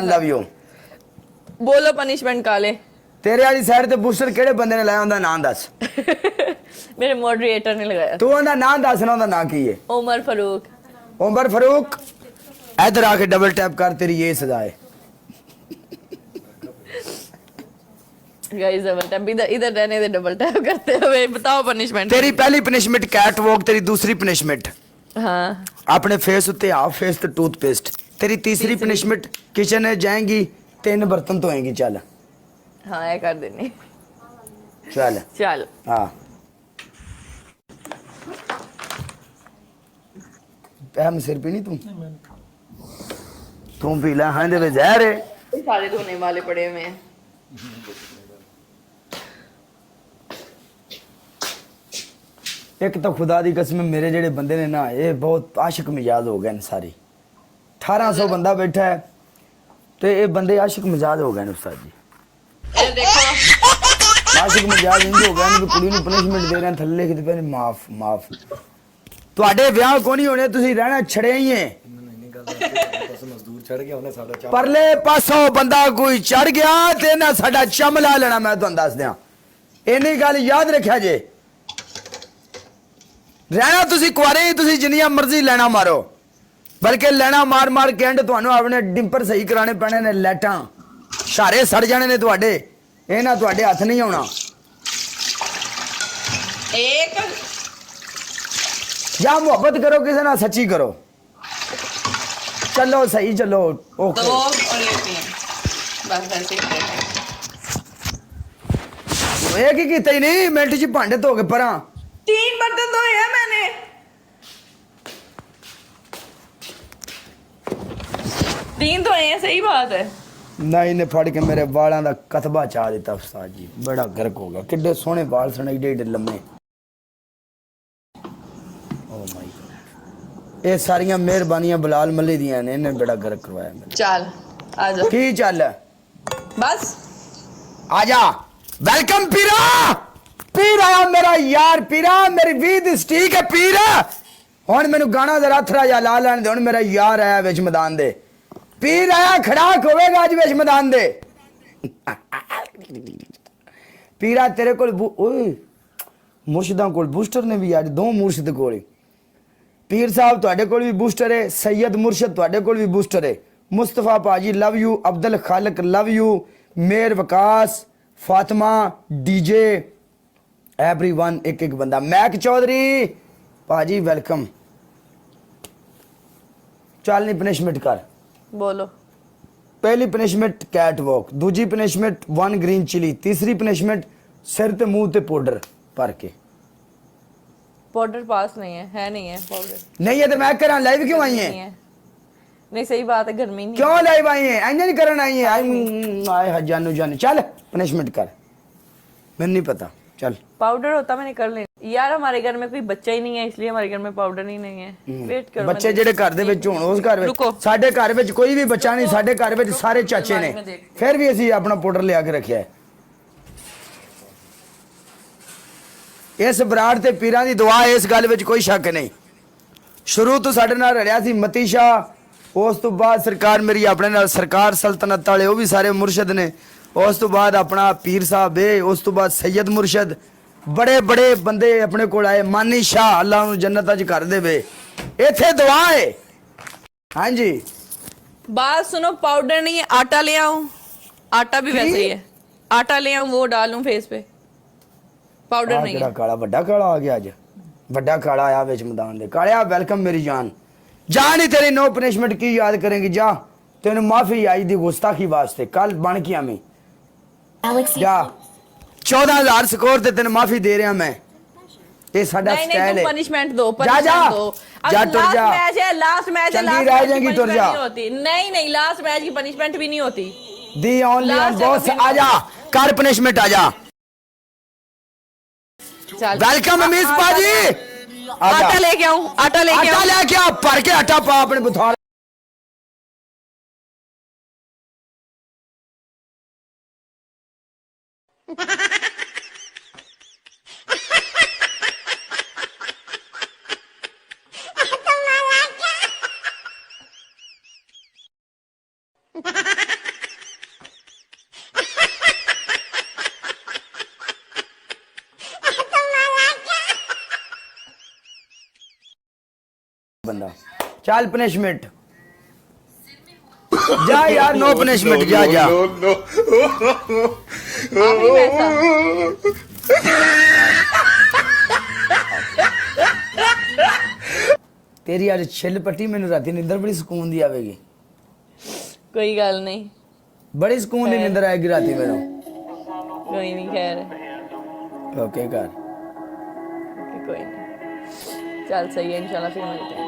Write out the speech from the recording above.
Love you बोलो punishment काले तेरे वाली साइड ते बूस्टर केड़े बंदे ने लाया उनदा नाम दस मेरे मॉडरेटर ने लगाया तू उनदा नाम दस ना उनदा नाम की है उमर फारूक उमर फारूक इधर आके डबल टैप कर तेरी ये सजा है गाइस डबल टैप इधर रहने दे डबल टैप करते हुए बताओ पनिशमेंट तेरी पहली पनिशमेंट कैट वॉक तेरी दूसरी पनिशमेंट हाँ अपने फेस उत्ते हाफ फेस ते टूथपेस्ट तेरी तीसरी पनिशमेंट किचन में जाएंगी 3 बर्तन धोएंगी चल हाँ ये कर देनी चल चल हाँ हम सिर पीनी तू पी ला हाँ दे जहर है सारे धोने वाले पड़े हुए हैं एक तो खुदा दी कसम मेरे जेड़े बंदे ने ना ये बहुत आशिक मिजाज हो गए न सारी 1800 बंदा बैठा है तो ये बंदे आशिक मिजाज हो गए न उस्ताद जी ये देखो आशिक मिजाज इंज हो गए न कुड़ी नु पनिशमेंट दे रहे हैं थल्ले किते पे माफ माफ ਤੁਹਾਡੇ ਵਿਆਹ ਕੋ ਨਹੀਂ ਹੋਣੇ ਤੁਸੀਂ ਰਹਿਣਾ ਛੜਿਆ ਹੀ ਹੈ ਮਜ਼ਦੂਰ ਚੜ ਗਿਆ ਉਹਨੇ ਸਾਡਾ ਚਾਹ ਪਰਲੇ ਪਾਸੋਂ ਬੰਦਾ ਕੋਈ ਚੜ ਗਿਆ ਤੇ ਨਾ ਸਾਡਾ ਚਮ ਲਾ ਲੈਣਾ ਮੈਂ ਤੁਹਾਨੂੰ ਦੱਸ ਦਿਆਂ ਇੰਨੀ ਗੱਲ ਯਾਦ ਰੱਖਿਆ ਜੇ ਰਹਿਣਾ ਤੁਸੀਂ ਕੁਆਰੇ ਤੁਸੀਂ ਜਿੰਨੀਆਂ ਮਰਜ਼ੀ ਲੈਣਾ ਮਾਰੋ ਬਲਕਿ ਲੈਣਾ ਮਾਰ ਮਾਰ ਕੇ ਐਂਡ ਤੁਹਾਨੂੰ ਆਪਣੇ ਡਿੰਪਰ ਸਹੀ ਕਰਾਣੇ ਪੈਣੇ ਨੇ ਲੈਟਾਂ ਸਾਰੇ ਸੜ ਜਾਣੇ ਨੇ ਤੁਹਾਡੇ ਇਹ ਨਾ ਤੁਹਾਡੇ ਹੱਥ ਨਹੀਂ ਆਉਣਾ एक या मोहब्बत करो किसी ना सच्ची करो चलो सही चलो ओके दो और ये तीन बस ऐसे ही एक ही कीता ही नहीं मिनट च भांडे धो के परा 3 बर्तन धोए हैं मैंने 3 धोए हैं सही बात है नहीं ने फड़ के मेरे वालों का कतबा चा दिता उस्ताद जी बड़ा गर्क हो गया किड्डे सोहने वाल सन एडे एडे लम्मे ये सारियां मेहरबानियां बिलाल मल्ली दियां ने इन्हें बड़ा गर्क करवाया मैंने चल आ जा की चल बस आजा वेलकम पीरा पीर आया मेरा यार पीरा मेरी वीद स्टीक है पीर हुन मैनू गाना जरा थरा जा ला लैन दे हुन मेरा यार आया विच मैदान दे पीर आया खड़ाक होवेगा अज विच मैदान दे पीरा तेरे कोल ओए मुर्शिदां कोल बूस्टर ने भी आज 2 मुर्शिद कोल पीर साहब तुहाडे कोल भी बूस्टर है सैयद मुर्शद तुहाडे कोल भी बूस्टर है मुस्तफा पाजी love you Abdul Khaliq love you मेर वकास फातिमा डीजे एवरीवन एक एक बंदा मैक चौधरी पाजी वेलकम चल नहीं पनिशमेंट कर बोलो पहली पनिशमेंट कैट वॉक दूजी पनिशमेंट 1 ग्रीन चिली तीसरी पनिशमेंट सिर ते मुंह ते पाउडर भर के पाउडर पास नहीं है नहीं है पाउडर नहीं है तो मैं करा लाइव क्यों आई है नहीं सही बात है गर्मी नहीं क्यों लाइव आई है ऐसे नहीं करना आई है आए जानू जानू चल पनिशमेंट कर मैंने नहीं पता चल पाउडर होता मैंने कर लेना यार हमारे घर में कोई बच्चा ही नहीं है इसलिए हमारे घर में पाउडर ही नहीं है वेट करो ਬੱਚੇ ਜਿਹੜੇ ਘਰ ਦੇ ਵਿੱਚ ਹੋਣ ਉਸ ਘਰ ਵਿੱਚ ਸਾਡੇ ਘਰ ਵਿੱਚ ਕੋਈ ਵੀ ਬੱਚਾ ਨਹੀਂ ਸਾਡੇ ਘਰ ਵਿੱਚ ਸਾਰੇ ਚਾਚੇ ਨੇ ਫਿਰ ਵੀ ਅਸੀਂ ਆਪਣਾ ਪਾਊਡਰ ਲਿਆ ਕੇ ਰੱਖਿਆ ਹੈ ਇਸ ਬਰਾੜ ਤੇ ਪੀਰਾਂ ਦੀ ਦੁਆ ਇਸ ਗੱਲ ਵਿੱਚ ਕੋਈ ਸ਼ੱਕ ਨਹੀਂ ਸ਼ੁਰੂ ਤੋਂ ਸਾਡੇ ਨਾਲ ਰੜਿਆ ਸੀ ਮਤੀ ਸ਼ਾਹ ਉਸ ਤੋਂ ਬਾਅਦ ਸਰਕਾਰ ਮੇਰੀ ਆਪਣੇ ਨਾਲ ਸਰਕਾਰ ਸਲਤਨਤ ਵਾਲੇ ਉਹ ਵੀ ਸਾਰੇ ਮੁਰਸ਼ਿਦ ਨੇ ਉਸ ਤੋਂ ਬਾਅਦ ਆਪਣਾ ਪੀਰ ਸਾਹਿਬ ਹੈ ਉਸ ਤੋਂ ਬਾਅਦ ਸੈयद ਮੁਰਸ਼ਿਦ ਬੜੇ ਬੜੇ ਬੰਦੇ ਆਪਣੇ ਕੋਲ ਆਏ ਮਾਨੀ ਸ਼ਾਹ ਅੱਲਾਹ ਨੂੰ ਜੰਨਤ ਅਜ ਕਰ ਦੇਵੇ ਇੱਥੇ ਦੁਆ ਹੈ ਹਾਂਜੀ बात सुनो पाउडर नहीं है आटा ले आऊं आटा भी वैसे ही है आटा ले आऊं वो डालूं फेस पे पाउडर नहीं है काला ਵੱਡਾ ਕਾਲਾ ਆ ਗਿਆ ਅੱਜ ਵੱਡਾ ਕਾਲਾ ਆਇਆ ਵਿੱਚ ਮੈਦਾਨ ਦੇ ਕਾਲਿਆ ਵੈਲਕਮ ਮੇਰੀ ਜਾਨ ਜਾਨ ਹੀ ਤੇਰੀ ਨੋ ਪਨਿਸ਼ਮੈਂਟ ਕੀ ਯਾਦ ਕਰੇਂਗੀ ਜਾ ਤੈਨੂੰ ਮਾਫੀ ਆਈ ਦੀ ਗੁਸਤਾਖੀ ਵਾਸਤੇ ਕੱਲ ਬਣ ਕੇ ਆਵੇਂ ਜਾ 14000 ਸਕੋਰ ਤੇ ਤੈਨੂੰ ਮਾਫੀ ਦੇ ਰਿਹਾ ਮੈਂ ਇਹ ਸਾਡਾ ਸਟਾਈਲ ਹੈ पनिशमेंट दो जा जा दो जा तुर जा मैच है लास्ट मैच है चंगी रह जाएंगी तुर जा नहीं नहीं लास्ट मैच की पनिशमेंट भी नहीं होती दी ओनली ऑन बॉस आजा कर पनिशमेंट आजा वेलकम अमीश पाजी आटा लेके आऊं आटा लेके आटा लेके आ भर के आटा पा अपने बुथार Ha ha ha! बंदा चल पनिशमेंट जा यार नो पनिशमेंट जा जा आखिरी पैसा तेरी आज छिल पट्टी मैनू राती निंदर बड़ी सुकून दी आवेगी कोई गल नहीं बड़ी सुकून दी निंदर आएगी राती मैनू कोई नहीं खैर ओके कर कोई नहीं चल सही है इंशाल्लाह फिर मिलते हैं